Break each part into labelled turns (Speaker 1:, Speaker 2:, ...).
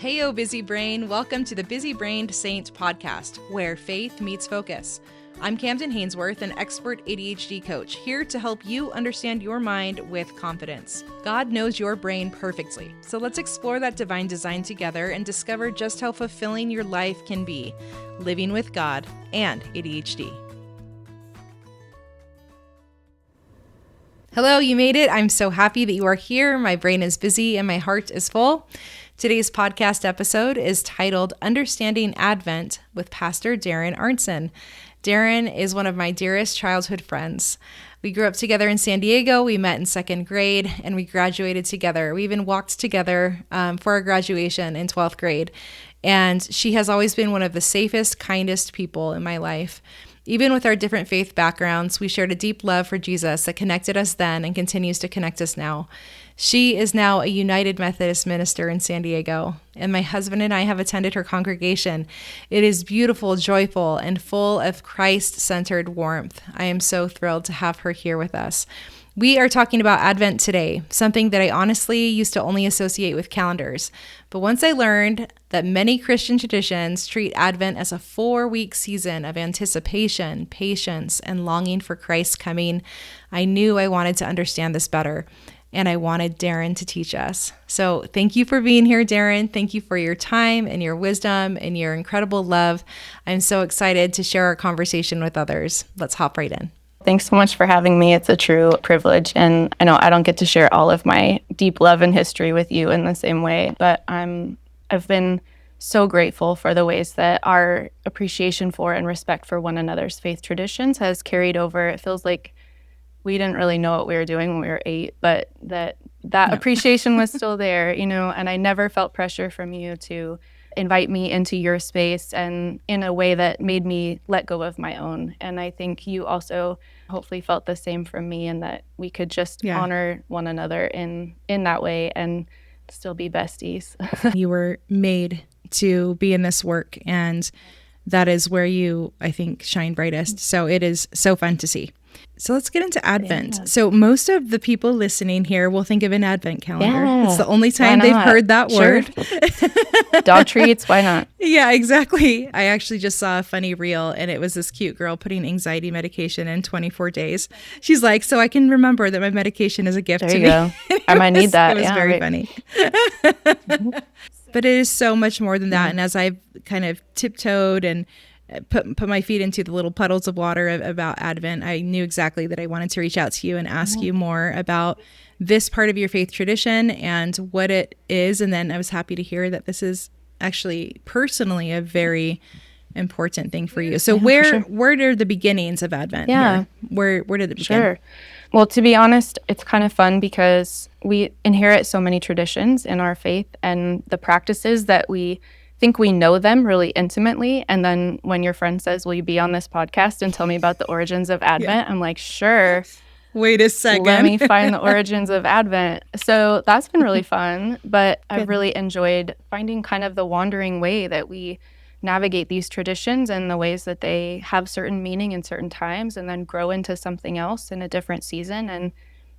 Speaker 1: Heyo, busy brain. Welcome to the Busy Brained Saint podcast, where faith meets focus. I'm Kamden Hainsworth, an expert ADHD coach, here to help you understand your mind with confidence. God knows your brain perfectly, so let's explore that divine design together and discover just how fulfilling your life can be, living with God and ADHD. Hello, you made it. I'm so happy that you are here. My brain is busy and my heart is full. Today's podcast episode is titled Understanding Advent with Pastor Darin Arntson. Darin is one of my dearest childhood friends. We grew up together in San Diego. We met in second grade and we graduated together. We even walked together for our graduation in 12th grade. And she has always been one of the safest, kindest people in my life. Even with our different faith backgrounds, we shared a deep love for Jesus that connected us then and continues to connect us now. She is now a United Methodist minister in San Diego, and my husband and I have attended her congregation. It is beautiful, joyful, and full of Christ-centered warmth. I am so thrilled to have her here with us. We are talking about Advent today, something that I honestly used to only associate with calendars. But once I learned that many Christian traditions treat Advent as a 4-week season of anticipation, patience, and longing for Christ's coming, I knew I wanted to understand this better. And I wanted Darin to teach us. So thank you for being here, Darin. Thank you for your time and your wisdom and your incredible love. I'm so excited to share our conversation with others. Let's hop right in.
Speaker 2: Thanks so much for having me. It's a true privilege. And I know I don't get to share all of my deep love and history with you in the same way, but I've been so grateful for the ways that our appreciation for and respect for one another's faith traditions has carried over. It feels like we didn't really know what we were doing when we were 8, but that appreciation was still there, and I never felt pressure from you to invite me into your space and in a way that made me let go of my own. And I think you also hopefully felt the same from me, and that we could just honor one another in that way and still be besties.
Speaker 1: You were made to be in this work, and that is where you, I think, shine brightest. So it is so fun to see. So let's get into Advent. Yeah. So most of the people listening here will think of an Advent calendar. Yeah. It's the only time they've heard that word.
Speaker 2: Dog treats, why not?
Speaker 1: Yeah, exactly. I actually just saw a funny reel, and it was this cute girl putting anxiety medication in 24 days. She's like, so I can remember that my medication is a gift to me.
Speaker 2: There you go. I might need that.
Speaker 1: It was very funny. But it is so much more than that. And as I've kind of tiptoed and put my feet into the little puddles of water about Advent, I knew exactly that I wanted to reach out to you and ask you more about this part of your faith tradition and what it is. And then I was happy to hear that this is actually personally a very important thing for you. So where are the beginnings of Advent?
Speaker 2: Yeah.
Speaker 1: Where did it begin?
Speaker 2: Sure. Well, to be honest, it's kind of fun because we inherit so many traditions in our faith and the practices that we think we know them really intimately. And then when your friend says, will you be on this podcast and tell me about the origins of Advent? I'm like, sure.
Speaker 1: Wait a second.
Speaker 2: Let me find the origins of Advent. So that's been really fun. But I've really enjoyed finding kind of the wandering way that we navigate these traditions and the ways that they have certain meaning in certain times and then grow into something else in a different season, and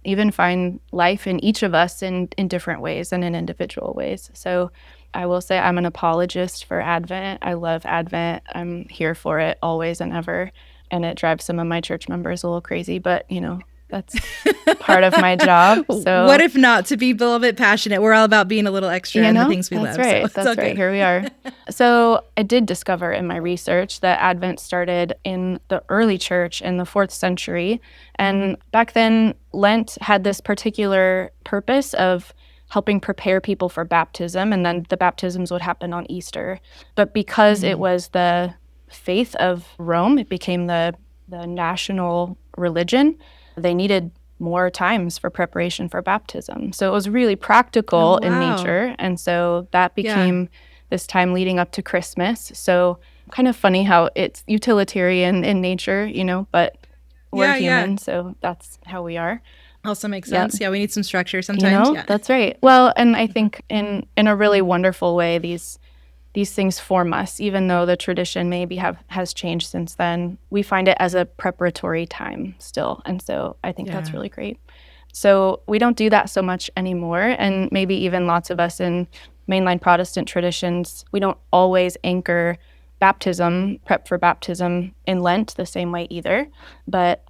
Speaker 2: even find life in each of us in different ways and in individual ways. So I will say I'm an apologist for Advent. I love Advent. I'm here for it always and ever. And it drives some of my church members a little crazy, but that's part of my job. So
Speaker 1: what if not to be a little bit passionate? We're all about being a little extra in the things we love.
Speaker 2: Right.
Speaker 1: So
Speaker 2: that's right. Here we are. So I did discover in my research that Advent started in the early church in the 4th century. And back then, Lent had this particular purpose of helping prepare people for baptism, and then the baptisms would happen on Easter. But because it was the faith of Rome, it became the national religion, they needed more times for preparation for baptism. So it was really practical in nature, and so that became this time leading up to Christmas. So kind of funny how it's utilitarian in nature, but we're human, so that's how we are.
Speaker 1: Also makes sense. Yeah, we need some structure sometimes.
Speaker 2: That's right. Well, and I think in a really wonderful way, these things form us, even though the tradition maybe has changed since then. We find it as a preparatory time still, and so I think that's really great. So we don't do that so much anymore. And maybe even lots of us in mainline Protestant traditions, we don't always anchor baptism, prep for baptism in Lent the same way either. But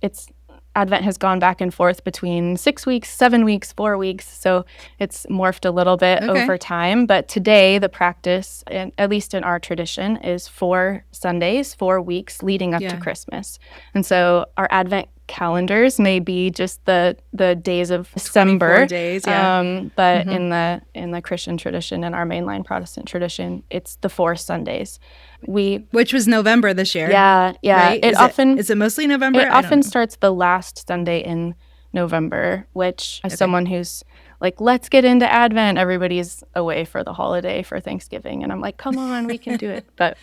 Speaker 2: Advent has gone back and forth between 6 weeks, 7 weeks, 4 weeks. So it's morphed a little bit over time. But today, the practice, at least in our tradition, is 4 Sundays, 4 weeks leading up to Christmas. And so our Advent calendars may be just the days of December.
Speaker 1: Days,
Speaker 2: but in the Christian tradition, in our mainline Protestant tradition, it's the 4 Sundays.
Speaker 1: Which was November this year.
Speaker 2: Yeah.
Speaker 1: Right? Is it mostly November?
Speaker 2: It often starts the last Sunday in November, which as someone who's like, let's get into Advent, everybody's away for the holiday for Thanksgiving. And I'm like, come on, we can do it. But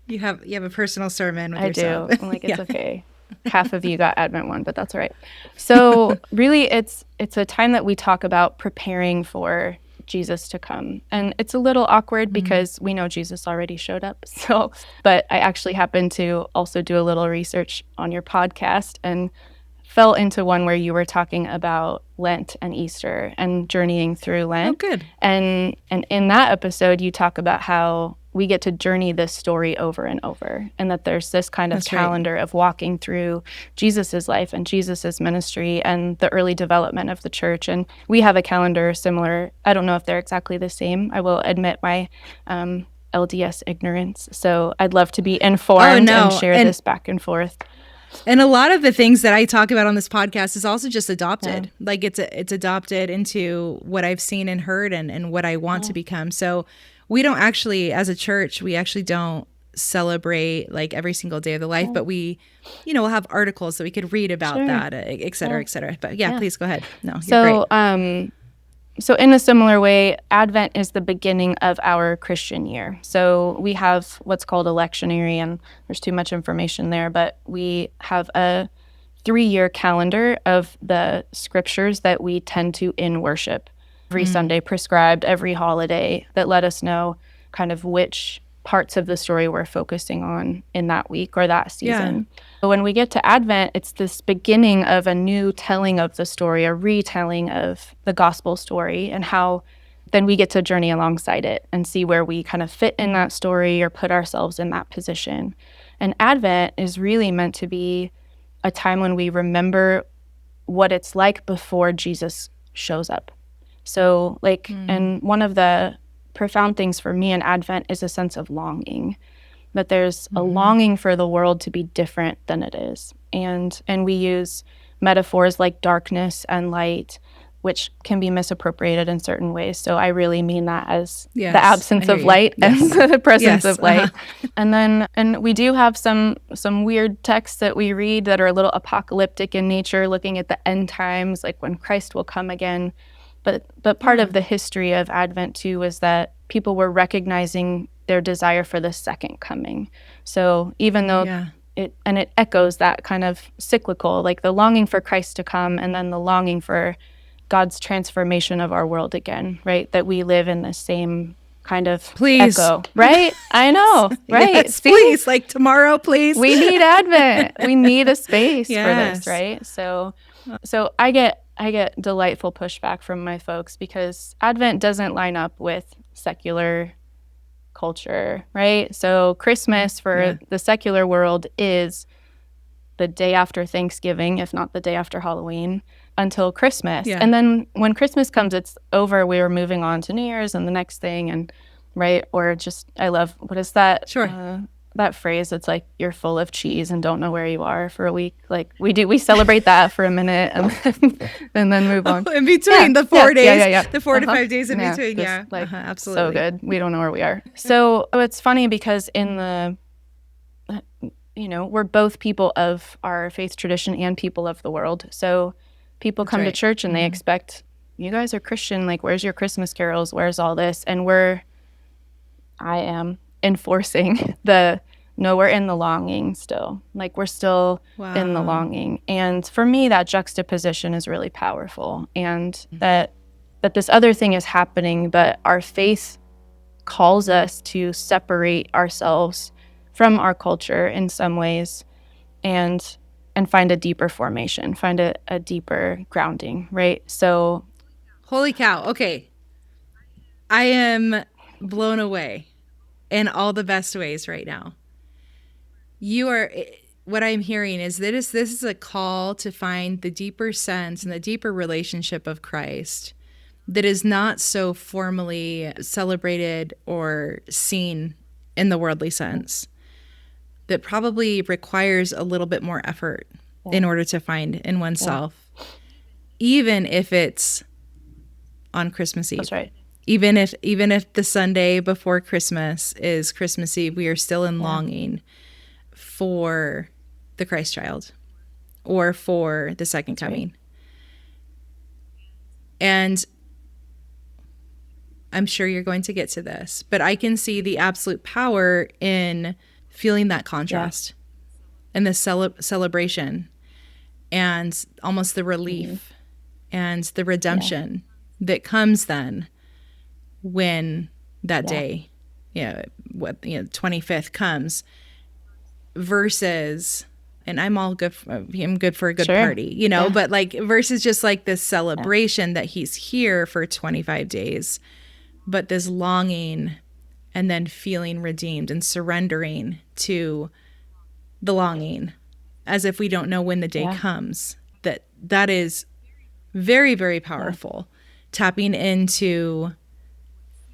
Speaker 1: you have a personal sermon with
Speaker 2: I
Speaker 1: yourself.
Speaker 2: do. I'm like, it's okay. Half of you got Advent one, but that's all right. So really it's a time that we talk about preparing for Jesus to come. And it's a little awkward because we know Jesus already showed up. So, but I actually happened to also do a little research on your podcast and fell into one where you were talking about Lent and Easter and journeying through Lent.
Speaker 1: Oh, good.
Speaker 2: And in that episode, you talk about how we get to journey this story over and over, and that there's this kind of calendar of walking through Jesus's life and Jesus's ministry and the early development of the church. And we have a calendar similar. I don't know if they're exactly the same. I will admit my LDS ignorance. So I'd love to be informed and share this back and forth.
Speaker 1: And a lot of the things that I talk about on this podcast is also just adopted. Yeah. Like it's adopted into what I've seen and heard and what I want to become. So we don't actually, as a church, we actually don't celebrate like every single day of the life, but we, we'll have articles that we could read about that, et cetera, et cetera. But please go ahead. No, you're great.
Speaker 2: So in a similar way, Advent is the beginning of our Christian year. So we have what's called a lectionary, and there's too much information there, but we have a 3-year calendar of the scriptures that we tend to in worship every Sunday, prescribed every holiday, that let us know kind of which parts of the story we're focusing on in that week or that season. But when we get to Advent, it's this beginning of a new telling of the story, a retelling of the gospel story, and how then we get to journey alongside it and see where we kind of fit in that story or put ourselves in that position. And Advent is really meant to be a time when we remember what it's like before Jesus shows up. So and one of the profound things for me in Advent is a sense of longing, that there's a longing for the world to be different than it is. And we use metaphors like darkness and light, which can be misappropriated in certain ways. So I really mean that as the absence of light and the presence of light. And we do have some weird texts that we read that are a little apocalyptic in nature, looking at the end times, like when Christ will come again. But part of the history of Advent, too, was that people were recognizing their desire for the second coming. So even though it echoes that kind of cyclical, like the longing for Christ to come and then the longing for God's transformation of our world again, right? That we live in the same kind of echo, right? I know, right?
Speaker 1: Yes, please, like tomorrow, please.
Speaker 2: We need Advent. We need a space for this, right? So I get delightful pushback from my folks because Advent doesn't line up with secular culture, right? So Christmas for the secular world is the day after Thanksgiving, if not the day after Halloween, until Christmas. And then when Christmas comes, it's over. We're moving on to New Year's and the next thing, and right? Or just, I love, what is that? That phrase, it's like you're full of cheese and don't know where you are for a week. Like we celebrate that for a minute and then move on.
Speaker 1: In between the 4 days, the 4 to 5 days in between. Absolutely.
Speaker 2: So good. We don't know where we are. So it's funny because in the, we're both people of our faith tradition and people of the world. So people come to church and they expect, you guys are Christian, like where's your Christmas carols? Where's all this? And I am enforcing we're in the longing still. Like we're still in the longing. And for me, that juxtaposition is really powerful. And that this other thing is happening, but our faith calls us to separate ourselves from our culture in some ways. And and find a deeper formation, find a deeper grounding, right? So,
Speaker 1: holy cow. Okay. I am blown away in all the best ways right now. What I'm hearing is that this is a call to find the deeper sense and the deeper relationship of Christ that is not so formally celebrated or seen in the worldly sense, that probably requires a little bit more effort in order to find in oneself, even if it's on Christmas Eve.
Speaker 2: That's right.
Speaker 1: Even if the Sunday before Christmas is Christmas Eve, we are still in longing for the Christ child or for the second coming. Right. And I'm sure you're going to get to this, but I can see the absolute power in feeling that contrast and the celebration and almost the relief and the redemption that comes then when that day, 25th comes, versus, and I'm good for a good party, but like versus just like this celebration that he's here for 25 days, but this longing and then feeling redeemed and surrendering to the longing as if we don't know when the day comes. That is very, very powerful. Tapping into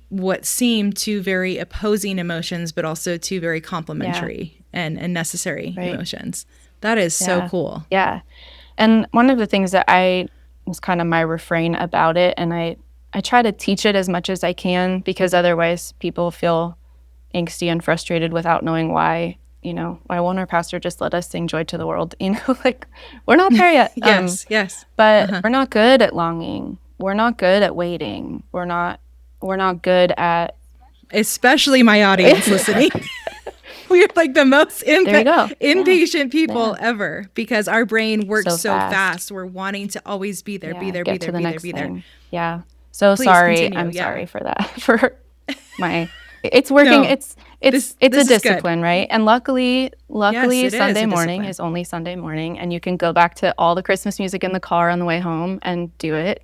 Speaker 1: what seem two very opposing emotions, but also two very complementary and necessary emotions. That is so cool.
Speaker 2: Yeah. And one of the things that was kind of my refrain about it, and I try to teach it as much as I can, because otherwise people feel angsty and frustrated without knowing why. Why won't our pastor just let us sing Joy to the World? Like, we're not there yet.
Speaker 1: Yes.
Speaker 2: But we're not good at longing. We're not good at waiting. We're not good at...
Speaker 1: Especially my audience listening. We're like the most impatient people ever, because our brain works so fast. We're wanting to always be there, be there.
Speaker 2: Yeah. So please sorry. Continue. I'm sorry for that. For my... It's working. No, it's a discipline, right? And luckily Sunday morning is only Sunday morning, and you can go back to all the Christmas music in the car on the way home and do it,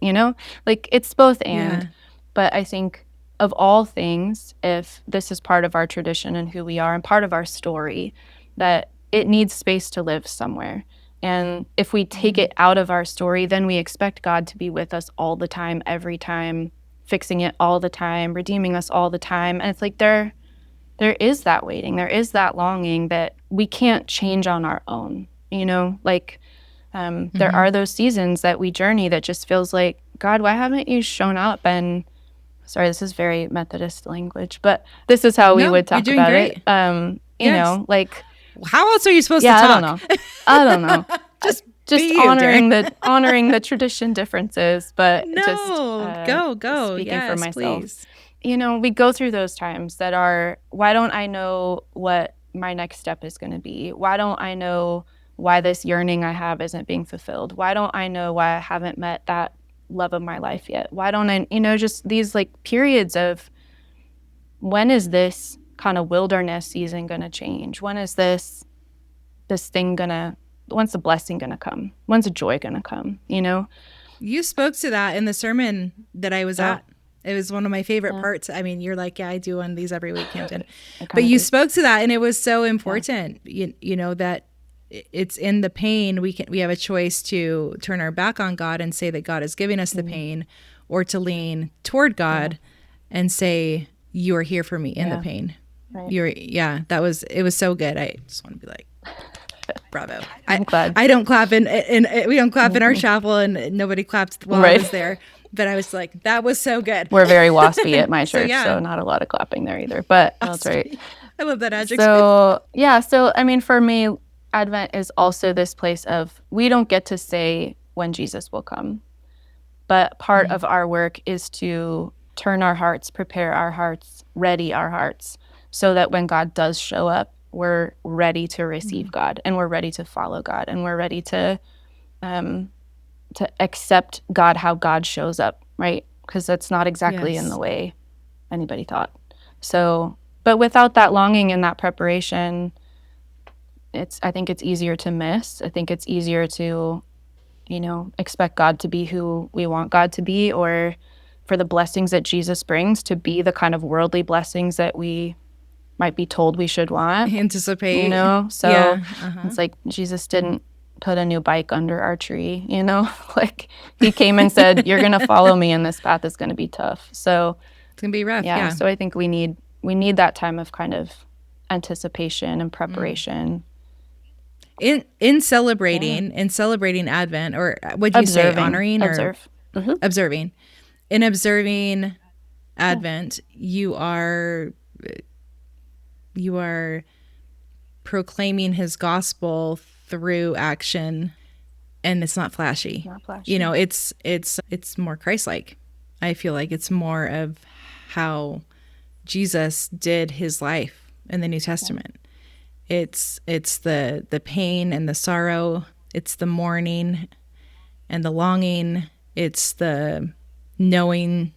Speaker 2: Like, it's both and. Yeah. But I think of all things, if this is part of our tradition and who we are and part of our story, that it needs space to live somewhere. And if we take it out of our story, then we expect God to be with us all the time, every time, fixing it all the time, redeeming us all the time. And it's like there is that waiting, there is that longing that we can't change on our own, Like, there are those seasons that we journey that just feels like, God, why haven't you shown up? And sorry, this is very Methodist language, but this is how we would talk about it. Like,
Speaker 1: how else are you supposed to talk?
Speaker 2: I don't know. Just honoring the tradition differences, but go. Speaking for myself, please. We go through those times that are, why don't I know what my next step is going to be? Why don't I know why this yearning I have isn't being fulfilled? Why don't I know why I haven't met that love of my life yet? Why don't I, just these like periods of, when is this kind of wilderness season going to change? When is this thing when's the blessing going to come? When's the joy going to come?
Speaker 1: You spoke to that in the sermon that I was at. It was one of my favorite parts. I mean, you're like, I do one of these every week, Kamden. But you spoke to that, and it was so important, that it's in the pain. We have a choice to turn our back on God and say that God is giving us the pain, or to lean toward God and say, you are here for me in the pain. Right. It was so good. I just want to be like, bravo.
Speaker 2: I'm glad.
Speaker 1: I don't clap in we don't clap in our chapel, and nobody clapped while I was there. But I was like, that was so good.
Speaker 2: We're very waspy at my church, so not a lot of clapping there either. But that's right.
Speaker 1: I love that adjective.
Speaker 2: So I mean, for me, Advent is also this place of, we don't get to say when Jesus will come, but part of our work is to turn our hearts, prepare our hearts, ready our hearts, so that when God does show up, we're ready to receive God, and we're ready to follow God, and we're ready to accept God, how God shows up, right? Because that's not exactly in the way anybody thought. So, but without that longing and that preparation, I think it's easier to miss. I think it's easier to, expect God to be who we want God to be, or for the blessings that Jesus brings to be the kind of worldly blessings that we might be told we should want.
Speaker 1: Anticipate.
Speaker 2: So
Speaker 1: Yeah.
Speaker 2: it's like Jesus didn't put a new bike under our tree, like he came and said, you're going to follow me and this path is going to be tough. So
Speaker 1: it's going to be rough. Yeah.
Speaker 2: So I think we need that time of kind of anticipation and preparation.
Speaker 1: In celebrating Advent, or would you say honoring or observing? In observing Advent, you are proclaiming his gospel through action, and it's not flashy.
Speaker 2: Not flashy.
Speaker 1: It's more Christ-like. I feel like it's more of how Jesus did his life in the New Testament. It's the pain and the sorrow. It's the mourning and the longing. It's the knowing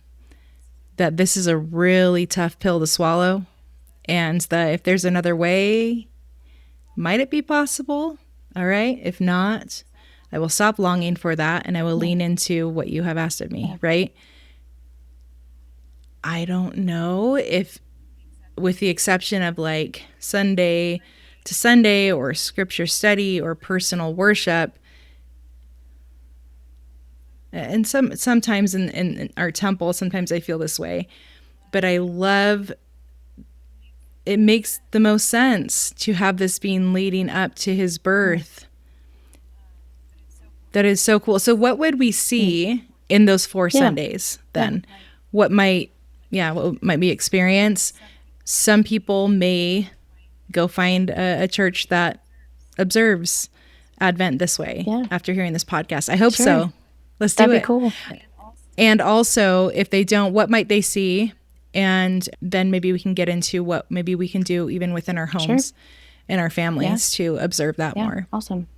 Speaker 1: that this is a really tough pill to swallow, and that if there's another way, might it be possible? All right. If not, I will stop longing for that, and I will lean into what you have asked of me, right? I don't know if, with the exception of like Sunday to Sunday or scripture study or personal worship, and sometimes in our temple, sometimes I feel this way, but I love, it makes the most sense to have this being leading up to his birth. That is so cool. So what would we see in those 4 Sundays then? What might be experience? Some people may go find a church that observes Advent this way after hearing this podcast. I hope so. Let's do it.
Speaker 2: That'd be cool.
Speaker 1: And also, if they don't, what might they see? And then maybe we can get into what maybe we can do even within our homes and our families to observe that more.
Speaker 2: Awesome.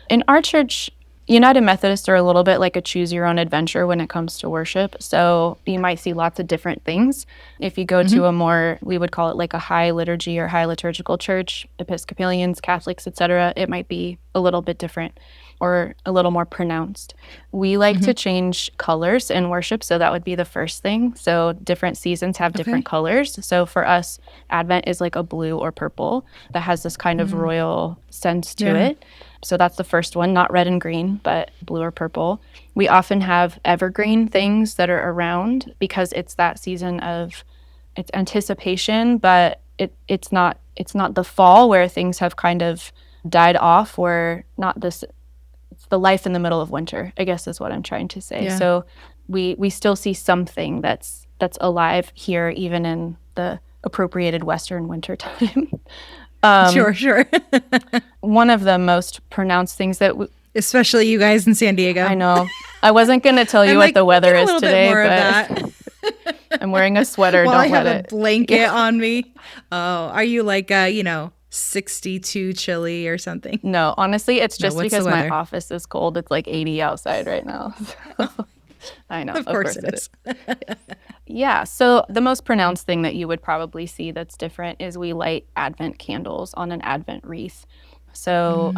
Speaker 2: In our church, United Methodist are a little bit like a choose your own adventure when it comes to worship. So you might see lots of different things. If you go to a more, we would call it like a high liturgy or high liturgical church, Episcopalians, Catholics, etc., it might be a little bit different or a little more pronounced. We like to change colors in worship, so that would be the first thing. So different seasons have different colors. So for us, Advent is like a blue or purple that has this kind of royal sense to it. So that's the first one, not red and green, but blue or purple. We often have evergreen things that are around because it's that season of, it's anticipation, but it's not the fall where things have kind of died off, where not this, it's the life in the middle of winter, I guess is what I'm trying to say. So we still see something that's alive here, even in the appropriated Western winter time.
Speaker 1: Sure.
Speaker 2: One of the most pronounced things that
Speaker 1: especially you guys in San Diego.
Speaker 2: I know. I wasn't going to tell you what the weather is today, but I'm wearing a sweater.
Speaker 1: Well,
Speaker 2: don't
Speaker 1: I have
Speaker 2: let
Speaker 1: a blanket on me. Oh, are you like 62 chilly or something?
Speaker 2: No, honestly, it's just because my
Speaker 1: weather?
Speaker 2: office is cold. It's like 80 outside right now. So, I know.
Speaker 1: Of course it is.
Speaker 2: Yeah. So the most pronounced thing that you would probably see that's different is we light Advent candles on an Advent wreath. So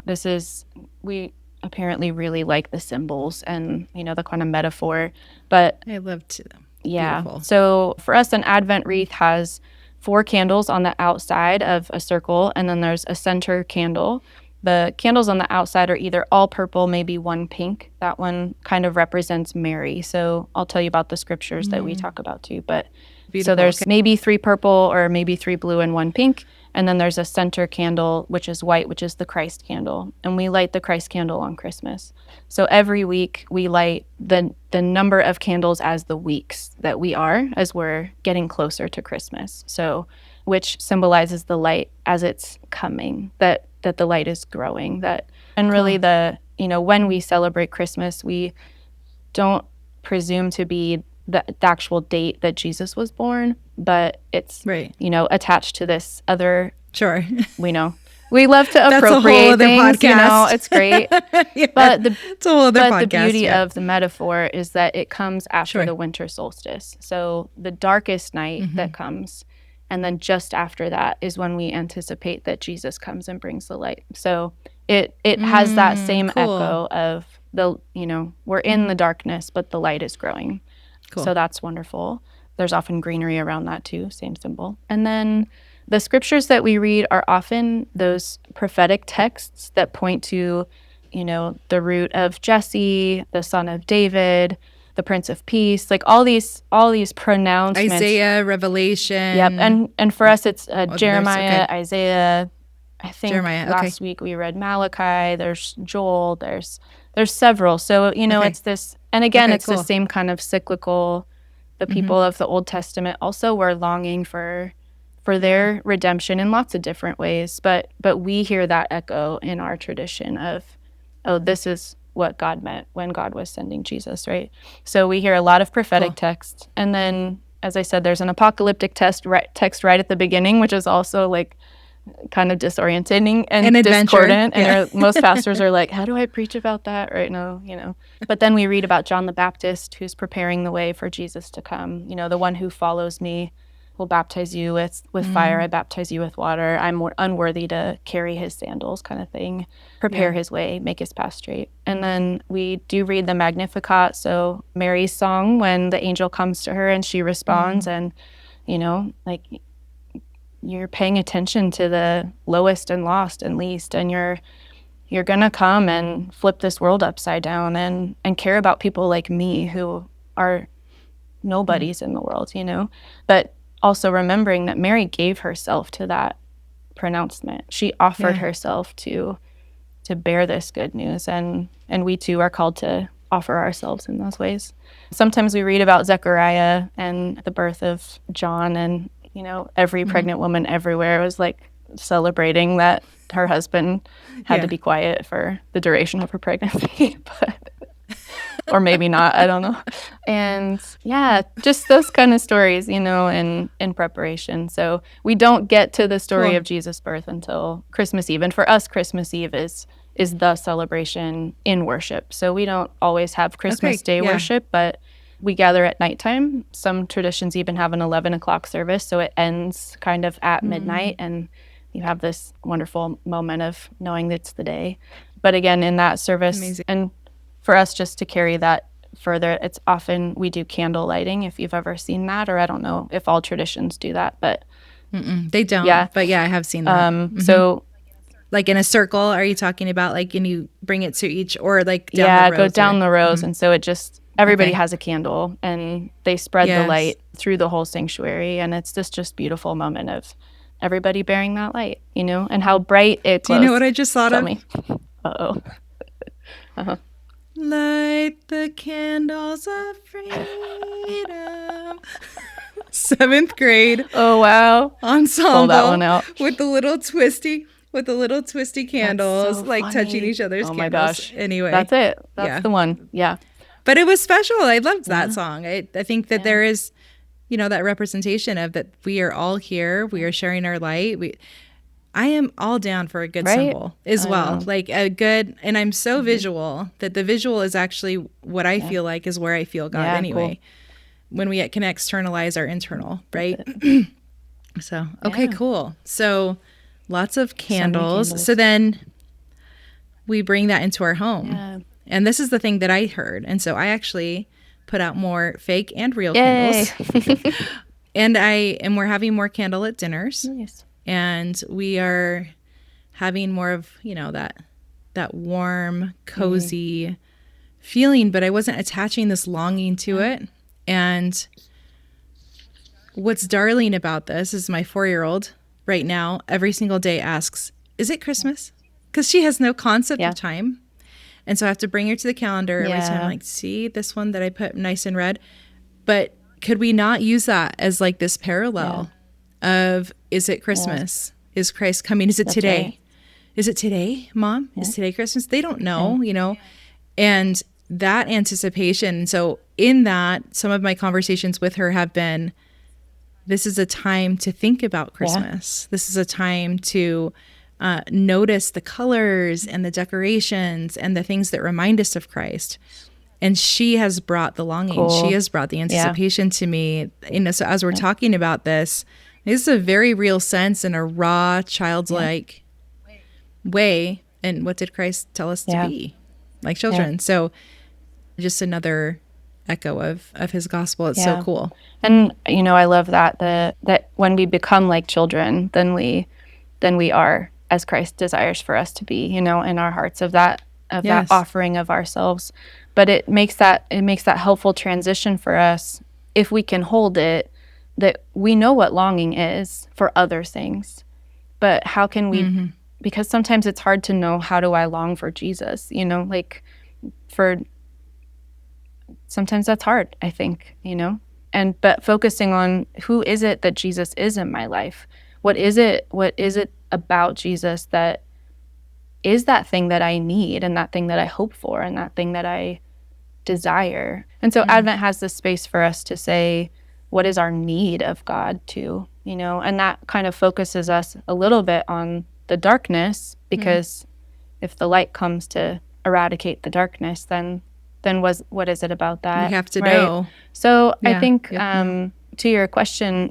Speaker 2: we apparently really like the symbols and, the kind of metaphor, but
Speaker 1: I love to them.
Speaker 2: Yeah.
Speaker 1: Beautiful.
Speaker 2: So for us, an Advent wreath has 4 candles on the outside of a circle, and then there's a center candle. The candles on the outside are either all purple, maybe one pink. That one kind of represents Mary. So I'll tell you about the scriptures that we talk about too. But
Speaker 1: Beautiful.
Speaker 2: So there's maybe 3 purple or maybe 3 blue and 1 pink. And then there's a center candle, which is white, which is the Christ candle. And we light the Christ candle on Christmas. So every week we light the number of candles as the weeks that we are, as we're getting closer to Christmas. So which symbolizes the light as it's coming, that the light is growing. And really when we celebrate Christmas, we don't presume to be the actual date that Jesus was born, but it's attached to this other.
Speaker 1: Sure.
Speaker 2: We love to appropriate things.
Speaker 1: Podcast.
Speaker 2: It's great. But
Speaker 1: it's a whole other podcast.
Speaker 2: The beauty of the metaphor is that it comes after the winter solstice. So the darkest night that comes, And then just after that is when we anticipate that Jesus comes and brings the light. So it has that same echo of we're in the darkness, but the light is growing. Cool. So that's wonderful. There's often greenery around that too, same symbol. And then the scriptures that we read are often those prophetic texts that point to, the root of Jesse, the son of David, the Prince of Peace, like all these pronouncements.
Speaker 1: Isaiah, Revelation.
Speaker 2: Yep, and for us it's Jeremiah, Isaiah. I think last week we read Malachi. There's Joel. There's several. So it's this, and again it's the same kind of cyclical. The people of the Old Testament also were longing for their redemption in lots of different ways, but we hear that echo in our tradition of, oh, this is what God meant when God was sending Jesus, right? So we hear a lot of prophetic text, and then, as I said, there's an apocalyptic text right at the beginning, which is also like kind of disorientating and discordant. And most pastors are like, how do I preach about that right now? But then we read about John the Baptist, who's preparing the way for Jesus to come. The one who follows me will baptize you with fire. I baptize you with water. I'm unworthy to carry his sandals, kind of thing. Prepare his way, make his path straight. And then we do read the Magnificat, so Mary's song when the angel comes to her and she responds, and like, you're paying attention to the lowest and lost and least, and you're gonna come and flip this world upside down and care about people like me who are nobodies in the world, but also remembering that Mary gave herself to that pronouncement. She offered herself to bear this good news, and we too are called to offer ourselves in those ways. Sometimes we read about Zechariah and the birth of John, and every pregnant woman everywhere was like celebrating that her husband had to be quiet for the duration of her pregnancy, or maybe not, I don't know. And just those kind of stories, in preparation. So we don't get to the story of Jesus' birth until Christmas Eve. And for us, Christmas Eve is the celebration in worship. So we don't always have Christmas Day worship, but we gather at nighttime. Some traditions even have an 11 o'clock service, so it ends kind of at midnight, and you have this wonderful moment of knowing that it's the day. But again, in that service, and for us just to carry that further, it's often we do candle lighting, if you've ever seen that, or I don't know if all traditions do that, but
Speaker 1: they don't. But I have seen that.
Speaker 2: So
Speaker 1: like in a circle, are you talking about like, and you bring it to each, or like down the rows?
Speaker 2: Go down the rows, and so it just, everybody has a candle, and they spread the light through the whole sanctuary, and it's this just beautiful moment of everybody bearing that light, and how bright it glows.
Speaker 1: Do you know what I just thought
Speaker 2: Tell
Speaker 1: of?
Speaker 2: Me. Uh-oh.
Speaker 1: Light the candles of freedom. 7th grade.
Speaker 2: Oh, wow.
Speaker 1: Ensemble.
Speaker 2: Pull that one out.
Speaker 1: With the little twisty candles, so like funny. Touching each other's candles. Oh my gosh. Anyway.
Speaker 2: That's it. That's the one. Yeah.
Speaker 1: But it was special. I loved that song. I think that there is, that representation of that we are all here. We are sharing our light. I am all down for a good symbol as well. Like a good, and I'm so visual that the visual is actually what I feel like is where I feel God anyway. Cool. When we can externalize our internal, right? So, okay, cool. So lots of candles. So then we bring that into our home. Yeah. And this is the thing that I heard. And so I actually put out more fake and real candles. And we're having more candlelit dinners. Nice. And we are having more of, that warm, cozy feeling, but I wasn't attaching this longing to it. And what's darling about this is my 4-year-old right now, every single day asks, is it Christmas? Because she has no concept of time. And so I have to bring her to the calendar every time, like, see this one that I put nice in red. But could we not use that as like this parallel of, is it Christmas? Is Christ coming? Is it today? Right. Is it today, Mom? Is today Christmas? They don't know, and that anticipation. So in that, some of my conversations with her have been, this is a time to think about Christmas. This is a time to notice the colors and the decorations and the things that remind us of Christ. And she has brought the longing. Cool. She has brought the anticipation to me. So as we're talking about this, This is a very real sense in a raw, childlike way. And what did Christ tell us to be? Like children. So just another echo of his gospel. It's so cool.
Speaker 2: And, I love that when we become like children, then we are as Christ desires for us to be, in our hearts of that offering of ourselves. But it makes that helpful transition for us if we can hold it, that we know what longing is for other things. But how can we, because sometimes it's hard to know, how do I long for Jesus? Sometimes that's hard, I think, but focusing on who is it that Jesus is in my life? What is it about Jesus that is that thing that I need, and that thing that I hope for, and that thing that I desire? And so Advent has this space for us to say, what is our need of God too, and that kind of focuses us a little bit on the darkness, because if the light comes to eradicate the darkness, then what is it about that?
Speaker 1: We have to know.
Speaker 2: So I think to your question,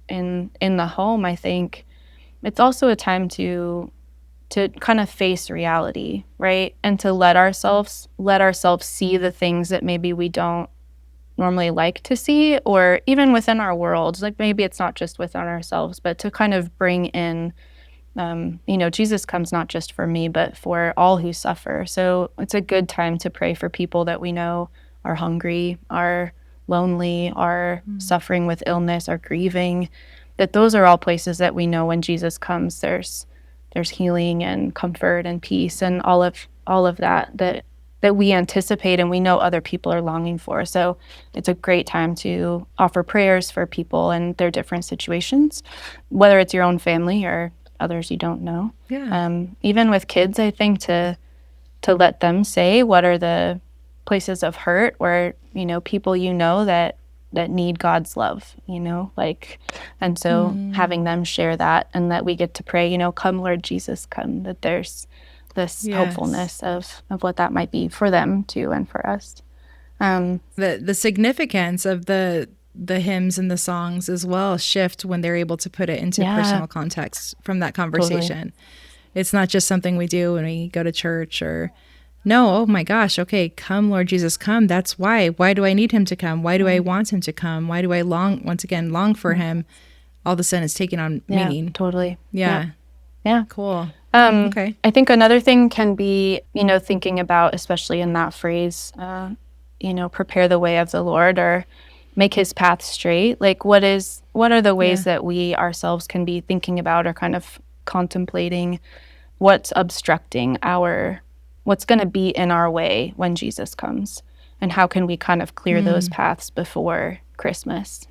Speaker 2: in the home, I think it's also a time to kind of face reality, right? And to let ourselves see the things that maybe we don't normally like to see, or even within our worlds. Like maybe it's not just within ourselves, but to kind of bring in, Jesus comes not just for me, but for all who suffer. So it's a good time to pray for people that we know are hungry, are lonely, are suffering with illness, are grieving. That those are all places that we know when Jesus comes, there's healing and comfort and peace and all of that we anticipate and we know other people are longing for. So it's a great time to offer prayers for people and their different situations, whether it's your own family or others you don't know. Even with kids, I think to let them say what are the places of hurt where people that need God's love, and so having them share that, and that we get to pray, come Lord Jesus, come, that there's this hopefulness of what that might be for them too, and for us.
Speaker 1: The significance of the hymns and the songs as well shift when they're able to put it into personal context from that conversation. Totally. It's not just something we do when we go to church or no, oh my gosh, okay, come Lord Jesus, come. That's why. Why do I need him to come? Why do I want him to come? Why do I long for him? All of a sudden it's taking on meaning.
Speaker 2: Totally.
Speaker 1: Yeah. Cool.
Speaker 2: Okay. I think another thing can be, thinking about, especially in that phrase, prepare the way of the Lord, or make his path straight. Like what are the ways that we ourselves can be thinking about or kind of contemplating what's obstructing what's going to be in our way when Jesus comes, and how can we kind of clear those paths before Christmas,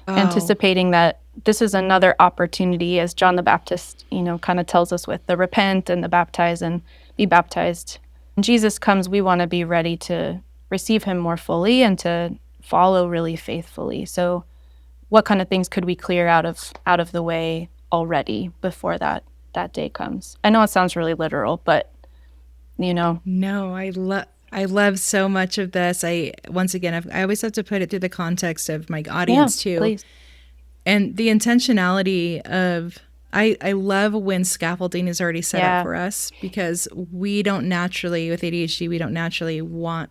Speaker 2: anticipating that this is another opportunity, as John the Baptist, kind of tells us with the repent and the baptize and be baptized. When Jesus comes, we want to be ready to receive him more fully and to follow really faithfully. So what kind of things could we clear out of the way already before that day comes? I know it sounds really literal, but No,
Speaker 1: I love so much of this. I always have to put it through the context of my audience too.
Speaker 2: Please.
Speaker 1: And the intentionality of, I love when scaffolding is already set up for us, because we don't naturally, with ADHD, we don't naturally want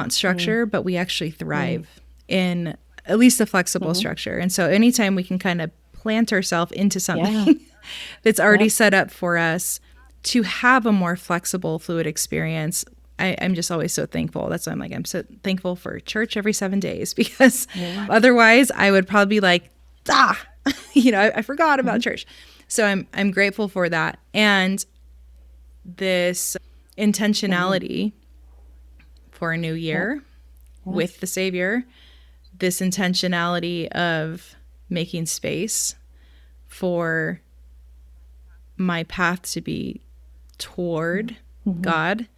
Speaker 1: structure, but we actually thrive in at least a flexible structure. And so anytime we can kind of plant ourselves into something that's already set up for us to have a more flexible, fluid experience, I'm just always so thankful. That's why I'm so thankful for church every 7 days, because otherwise I would probably be like, I forgot about church. So I'm grateful for that. And this intentionality for a new year with the Savior, this intentionality of making space for my path to be toward God,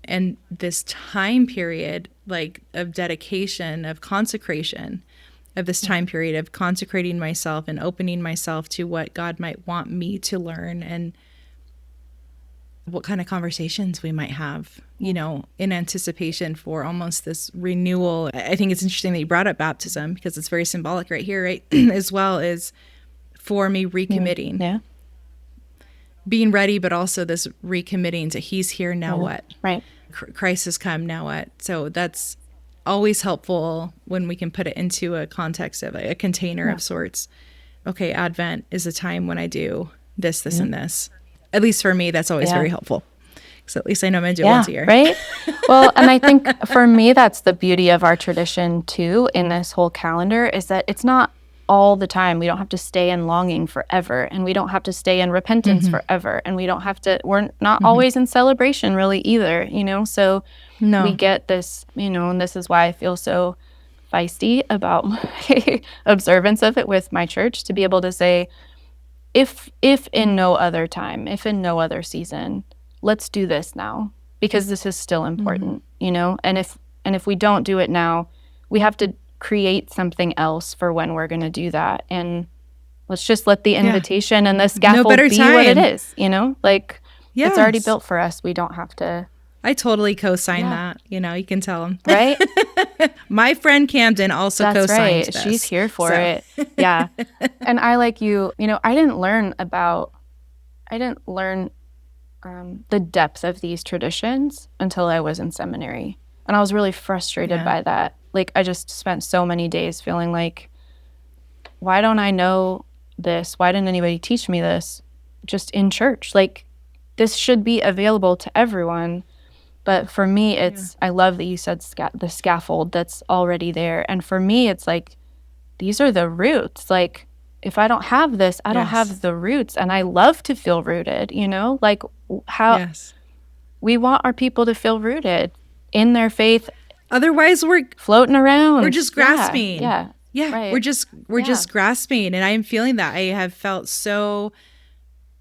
Speaker 1: and this time period of dedication, of consecration, of this time period of consecrating myself and opening myself to what God might want me to learn. And what kind of conversations we might have, you know, in anticipation for almost this renewal. I think it's interesting that you brought up baptism because it's very symbolic right here, right? As well as for me recommitting.
Speaker 2: Yeah.
Speaker 1: Being ready, but also this recommitting to he's here, now what?
Speaker 2: Right.
Speaker 1: Christ has come, now what? So that's always helpful when we can put it into a context of a container of sorts. Okay, Advent is a time when I do this, and this. At least for me, that's always very helpful. So at least I know I'm going to do it once a year.
Speaker 2: Right? Well, and I think for me, that's the beauty of our tradition too in this whole calendar is that it's not all the time. We don't have to stay in longing forever, and we don't have to stay in repentance forever, and we're not always in celebration really either, you know? So we get this, you know, and this is why I feel so feisty about my observance of it with my church, to be able to say, if in no other time, if in no other season, let's do this now, because this is still important, you know? And if we don't do it now, we have to create something else for when we're going to do that. And let's just let the invitation and the scaffold be what it is, you know? Like, it's already built for us. We don't have to.
Speaker 1: I totally co-sign that. You know, you can tell them.
Speaker 2: Right?
Speaker 1: My friend Kamden also co-signed
Speaker 2: right.
Speaker 1: this.
Speaker 2: She's here for it. Yeah. And I, like you know, I didn't learn the depth of these traditions until I was in seminary. And I was really frustrated by that. Like, I just spent so many days feeling like, why don't I know this? Why didn't anybody teach me this just in church? Like, this should be available to everyone. But for me, I love that you said the scaffold that's already there. And for me, it's like, these are the roots. Like, if I don't have this, I don't have the roots. And I love to feel rooted, you know? Like, how we want our people to feel rooted in their faith.
Speaker 1: Otherwise, we're
Speaker 2: floating around.
Speaker 1: We're just grasping.
Speaker 2: Yeah.
Speaker 1: Right. We're just grasping. And I'm feeling that. I have felt so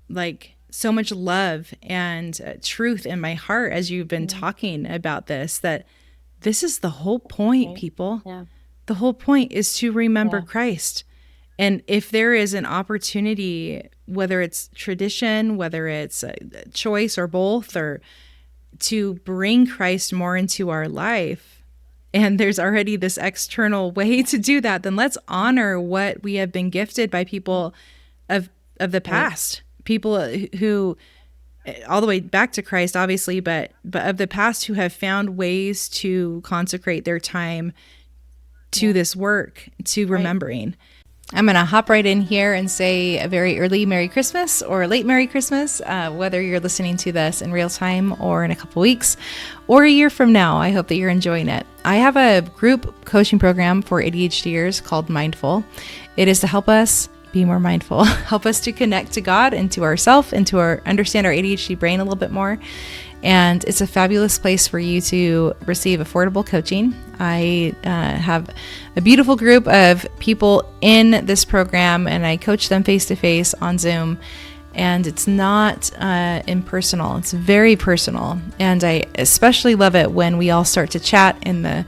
Speaker 1: much love and truth in my heart as you've been talking about this, that this is the whole point, people. Yeah. The whole point is to remember Christ. And if there is an opportunity, whether it's tradition, whether it's a choice or both, or to bring Christ more into our life, and there's already this external way to do that, then let's honor what we have been gifted by people of the past. People who, all the way back to Christ, obviously, but of the past, who have found ways to consecrate their time to this work, to remembering. I'm going to hop right in here and say a very early Merry Christmas or late Merry Christmas, whether you're listening to this in real time or in a couple weeks or a year from now. I hope that you're enjoying it. I have a group coaching program for ADHDers called Mindful. It is to help us be more mindful, help us to connect to God and to ourselves and to understand our ADHD brain a little bit more. And it's a fabulous place for you to receive affordable coaching. I have a beautiful group of people in this program, and I coach them face-to-face on Zoom. And it's not impersonal. It's very personal. And I especially love it when we all start to chat in the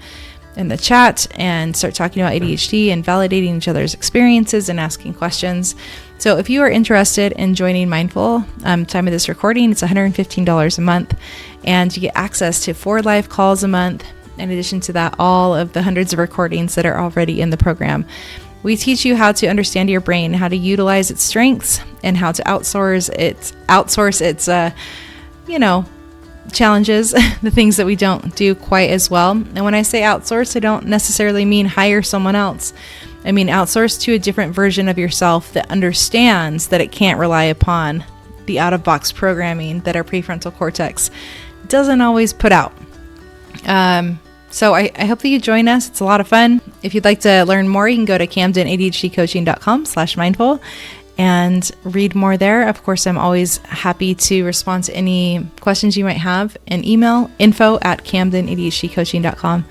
Speaker 1: chat and start talking about ADHD and validating each other's experiences and asking questions. So if you are interested in joining Mindful, time of this recording, it's $115 a month, and you get access to 4 live calls a month. In addition to that, all of the hundreds of recordings that are already in the program. We teach you how to understand your brain, how to utilize its strengths, and how to outsource its challenges, the things that we don't do quite as well. And when I say outsource, I don't necessarily mean hire someone else. I mean outsource to a different version of yourself that understands that it can't rely upon the out-of-box programming that our prefrontal cortex doesn't always put out. So I hope that you join us. It's a lot of fun. If you'd like to learn more, you can go to camdenadhdcoaching.com/mindful and read more there. Of course, I'm always happy to respond to any questions you might have and email info@camdenadhdcoaching.com.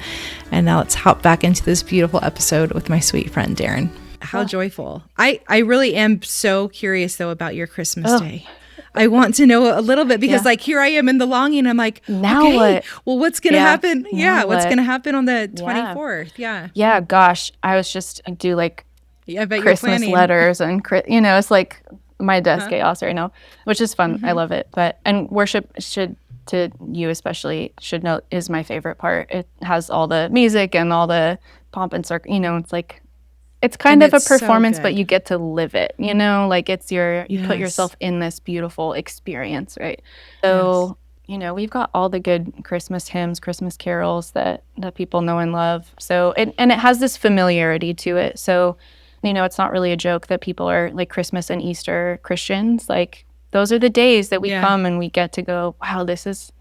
Speaker 1: And now let's hop back into this beautiful episode with my sweet friend, Darin. How joyful. I really am so curious, though, about your Christmas day. I want to know a little bit because here I am in the longing. I'm like,
Speaker 2: now what?
Speaker 1: Well, what's going to happen? What's going to happen on the 24th?
Speaker 2: Yeah, gosh. I was just do
Speaker 1: I bet
Speaker 2: Christmas letters and, it's like my desk chaos right now, which is fun. I love it. And worship to you especially should know, is my favorite part. It has all the music and all the pomp and circle. It's like, it's kind of a performance, but you get to live it, like it's you put yourself in this beautiful experience, right? So, we've got all the good Christmas hymns, Christmas carols that people know and love. So, it has this familiarity to it. So, it's not really a joke that people are like Christmas and Easter Christians. Like, those are the days that we come and we get to go, wow, this is...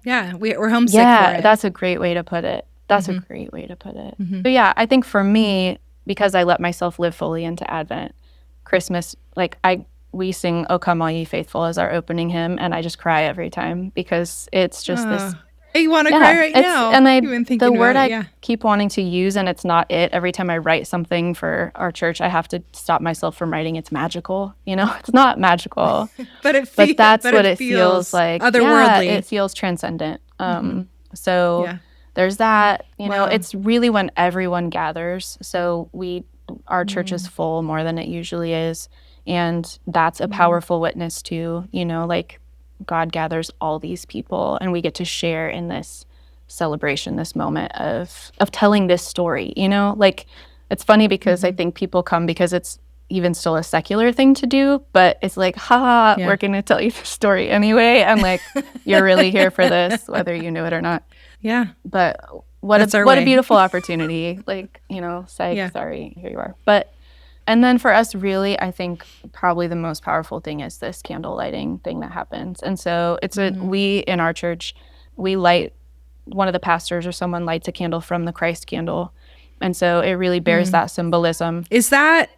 Speaker 1: Yeah, we're homesick for it.
Speaker 2: That's a great way to put it. That's a great way to put it. But yeah, I think for me, because I let myself live fully into Advent, Christmas, like we sing "O Come All Ye Faithful" as our opening hymn, and I just cry every time because it's just this...
Speaker 1: You want to cry right now.
Speaker 2: And the word I keep wanting to use, and it's not it. Every time I write something for our church, I have to stop myself from writing it's magical. It's not magical. but that's what it feels like.
Speaker 1: Otherworldly.
Speaker 2: Yeah, it feels transcendent. So there's that. It's really when everyone gathers. So our church is full more than it usually is. And that's a powerful witness too, like God gathers all these people and we get to share in this celebration, this moment of telling this story, like it's funny because I think people come because it's even still a secular thing to do, but it's like, we're going to tell you the story anyway. And like, you're really here for this, whether you know it or not.
Speaker 1: Yeah.
Speaker 2: But what a beautiful opportunity. Like, sorry, here you are. And then for us, really, I think probably the most powerful thing is this candle lighting thing that happens. And so we in our church, we light, one of the pastors or someone lights a candle from the Christ candle. And so it really bears that symbolism.
Speaker 1: Is that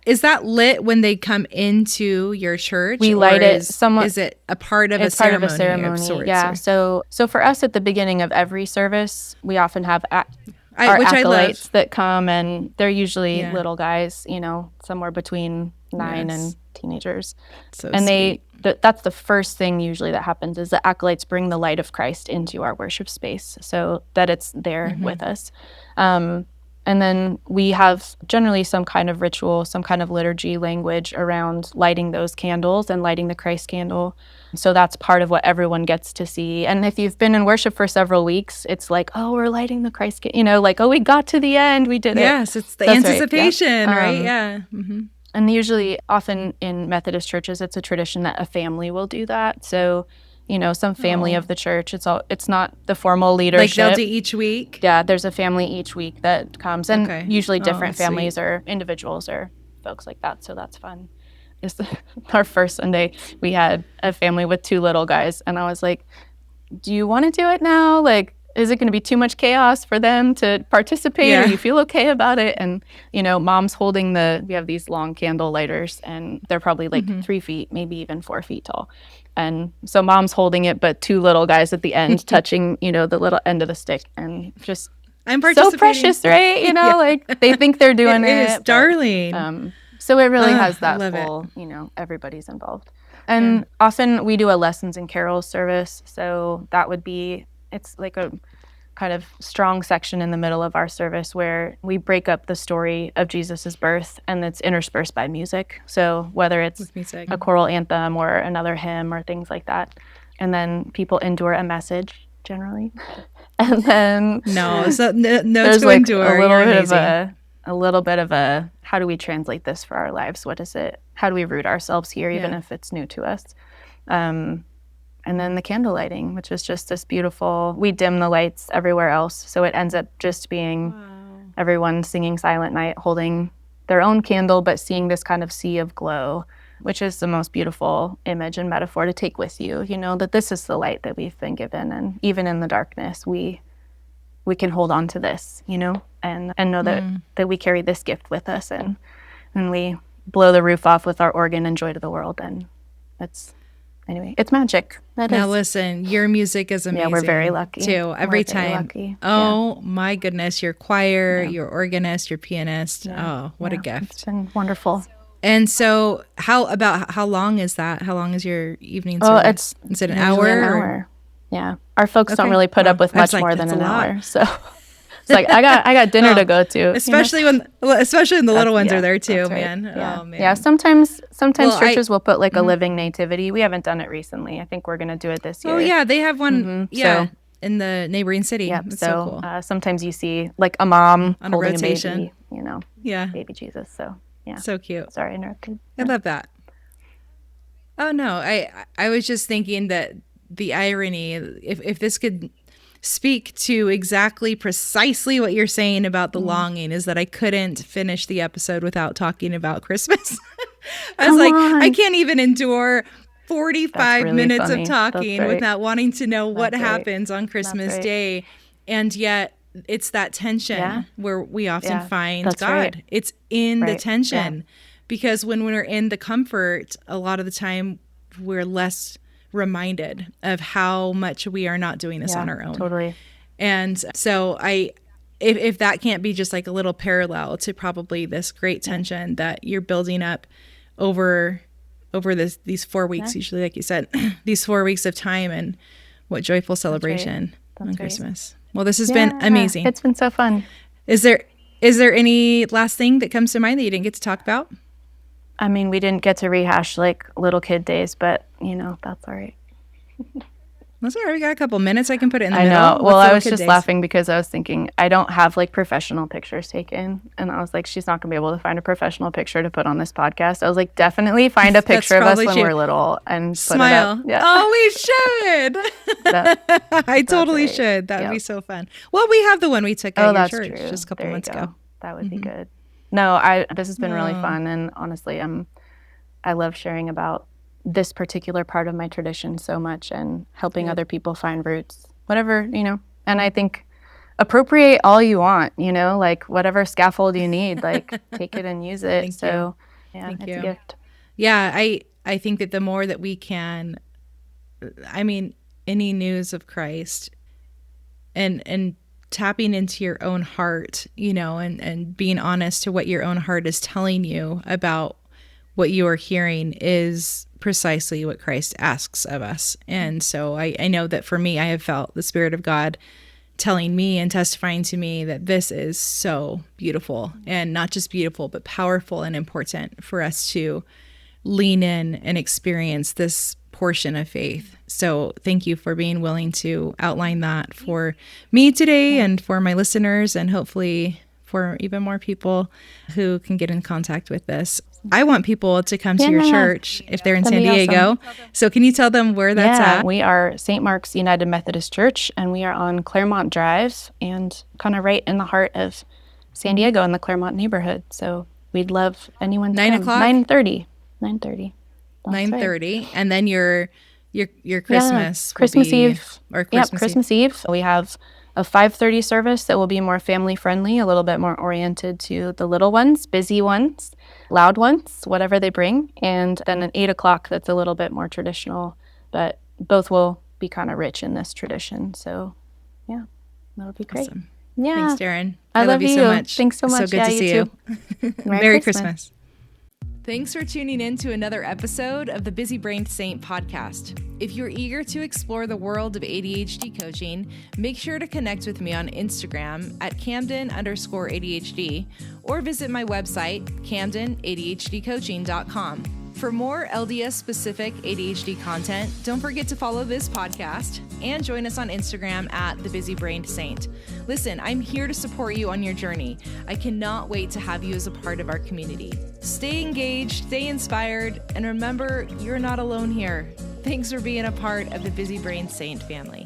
Speaker 1: lit when they come into your church?
Speaker 2: We light it.
Speaker 1: Is it a part of a ceremony?
Speaker 2: It's part of a ceremony, sorts, yeah. So for us at the beginning of every service, we often have our acolytes that come, and they're usually little guys, somewhere between 9 and teenagers. So and that's the first thing usually that happens is the acolytes bring the light of Christ into our worship space so that it's there with us. And then we have generally some kind of ritual, some kind of liturgy language around lighting those candles and lighting the Christ candle. So that's part of what everyone gets to see. And if you've been in worship for several weeks, it's like, oh, we're lighting the Christ candle, like, oh, we got to the end, we did it.
Speaker 1: Yes, it's the anticipation, right? Yeah.
Speaker 2: And usually, often in Methodist churches, it's a tradition that a family will do that. So, some family of the church. It's not the formal leadership.
Speaker 1: Like they'll do each week?
Speaker 2: Yeah, there's a family each week that comes. And usually different families or individuals or folks like that. So that's fun. Our first Sunday, we had a family with 2 little guys. And I was like, do you want to do it now? Like, is it going to be too much chaos for them to participate? Or you feel okay about it? And, mom's holding we have these long candle lighters, and they're probably like 3 feet, maybe even 4 feet tall. And so mom's holding it, but 2 little guys at the end touching, the little end of the stick, and just
Speaker 1: I'm participating.
Speaker 2: So precious, right? Like they think they're doing it.
Speaker 1: It is darling.
Speaker 2: So it really has that full, everybody's involved. And often we do a lessons and carols service. So that would be, it's like a kind of strong section in the middle of our service where we break up the story of Jesus's birth, and it's interspersed by music. So whether it's a choral anthem or another hymn or things like that. And then people endure a message generally. And then
Speaker 1: there's like
Speaker 2: a little bit of a how do we translate this for our lives? What is it? How do we root ourselves here, even if it's new to us? And then the candle lighting, which is just this beautiful, we dim the lights everywhere else. So it ends up just being everyone singing Silent Night, holding their own candle, but seeing this kind of sea of glow, which is the most beautiful image and metaphor to take with you, that this is the light that we've been given. And even in the darkness, we can hold on to this, and know that we carry this gift with us, and we blow the roof off with our organ and joy to the world. And anyway, it's magic.
Speaker 1: Listen, your music is amazing.
Speaker 2: Yeah, we're very lucky.
Speaker 1: Too, every time. Oh, my goodness. Your choir, your organist, your pianist. Yeah. Oh, what a gift.
Speaker 2: It's been wonderful.
Speaker 1: And so how long is that? How long is your evening service? Is it an hour?
Speaker 2: Yeah. Our folks don't really put up with much more than an hour. So It's like I got dinner to go to.
Speaker 1: Especially when the little ones are there too,
Speaker 2: right.
Speaker 1: man.
Speaker 2: Yeah.
Speaker 1: Oh man.
Speaker 2: Yeah. Sometimes churches will put like a living nativity. We haven't done it recently. I think we're gonna do it this year.
Speaker 1: Oh yeah, they have one. Yeah.
Speaker 2: So,
Speaker 1: in the neighboring city.
Speaker 2: Yep.
Speaker 1: That's
Speaker 2: so
Speaker 1: cool.
Speaker 2: Sometimes you see like a mom
Speaker 1: on
Speaker 2: holding
Speaker 1: a rotation.
Speaker 2: baby,
Speaker 1: Yeah.
Speaker 2: baby Jesus. So yeah.
Speaker 1: So cute.
Speaker 2: Sorry, I interrupted.
Speaker 1: I love that. Oh no, I was just thinking that the irony, if this could speak to precisely what you're saying about the longing, is that I couldn't finish the episode without talking about Christmas. I was I can't even endure 45
Speaker 2: really
Speaker 1: minutes
Speaker 2: funny.
Speaker 1: of talking without wanting to know what happens on Christmas Day. And yet it's that tension where we often find God. Right. It's in the tension because when we're in the comfort, a lot of the time we're less reminded of how much we are not doing this on our own.
Speaker 2: Totally.
Speaker 1: And so if that can't be just like a little parallel to probably this great tension that you're building up over these 4 weeks, usually, like you said, these 4 weeks of time, and what joyful celebration on Christmas. Well, this has been amazing.
Speaker 2: It's been so fun.
Speaker 1: Is there any last thing that comes to mind that you didn't get to talk about?
Speaker 2: I mean, we didn't get to rehash like little kid days, but that's all right.
Speaker 1: That's all right. We got a couple minutes. I can put it in the middle.
Speaker 2: I know. Well, I was just laughing because I was thinking I don't have like professional pictures taken. And I was like, she's not going to be able to find a professional picture to put on this podcast. I was like, definitely find a picture of us when we're little and
Speaker 1: smile.
Speaker 2: Put it up. Yeah.
Speaker 1: Oh, we should. I totally should. That would be so fun. Well, we have the one we took at your church just a couple months ago.
Speaker 2: That would be good. No, this has been really fun. And honestly, I love sharing about this particular part of my tradition so much and helping other people find roots, whatever, and I think appropriate all you want, like whatever scaffold you need, like take it and use it. So it's a gift.
Speaker 1: Yeah. I think that the more that we can, any news of Christ and tapping into your own heart, and being honest to what your own heart is telling you about what you are hearing is precisely what Christ asks of us. And so I know that for me, I have felt the Spirit of God telling me and testifying to me that this is so beautiful, and not just beautiful, but powerful and important for us to lean in and experience this portion of faith. So thank you for being willing to outline that for me today and for my listeners, and hopefully for even more people who can get in contact with this. I want people to come to your church if they're in San Diego. Awesome. So can you tell them where that's at?
Speaker 2: We are St. Mark's United Methodist Church, and we are on Claremont Drive and kind of right in the heart of San Diego in the Claremont neighborhood. So we'd love anyone to
Speaker 1: 9
Speaker 2: come.
Speaker 1: o'clock?
Speaker 2: 9:30.
Speaker 1: 9:30. And then your Christmas
Speaker 2: Eve.
Speaker 1: Or Christmas
Speaker 2: Eve. We have a 5:30 service that will be more family friendly, a little bit more oriented to the little ones, busy ones, loud ones, whatever they bring. And then an 8 o'clock that's a little bit more traditional, but both will be kind of rich in this tradition. So yeah, that'll be great.
Speaker 1: Awesome.
Speaker 2: Yeah.
Speaker 1: Thanks, Darin.
Speaker 2: I love you
Speaker 1: so much.
Speaker 2: Thanks so much.
Speaker 1: So good to see you.
Speaker 2: Merry
Speaker 1: Christmas. Thanks for tuning in to another episode of the Busy Brain Saint podcast. If you're eager to explore the world of ADHD coaching, make sure to connect with me on Instagram at Kamden_ADHD or visit my website, CamdenADHDcoaching.com. For more LDS-specific ADHD content, don't forget to follow this podcast and join us on Instagram at The Busy Brain Saint. Listen, I'm here to support you on your journey. I cannot wait to have you as a part of our community. Stay engaged, stay inspired, and remember, you're not alone here. Thanks for being a part of the Busy Brain Saint family.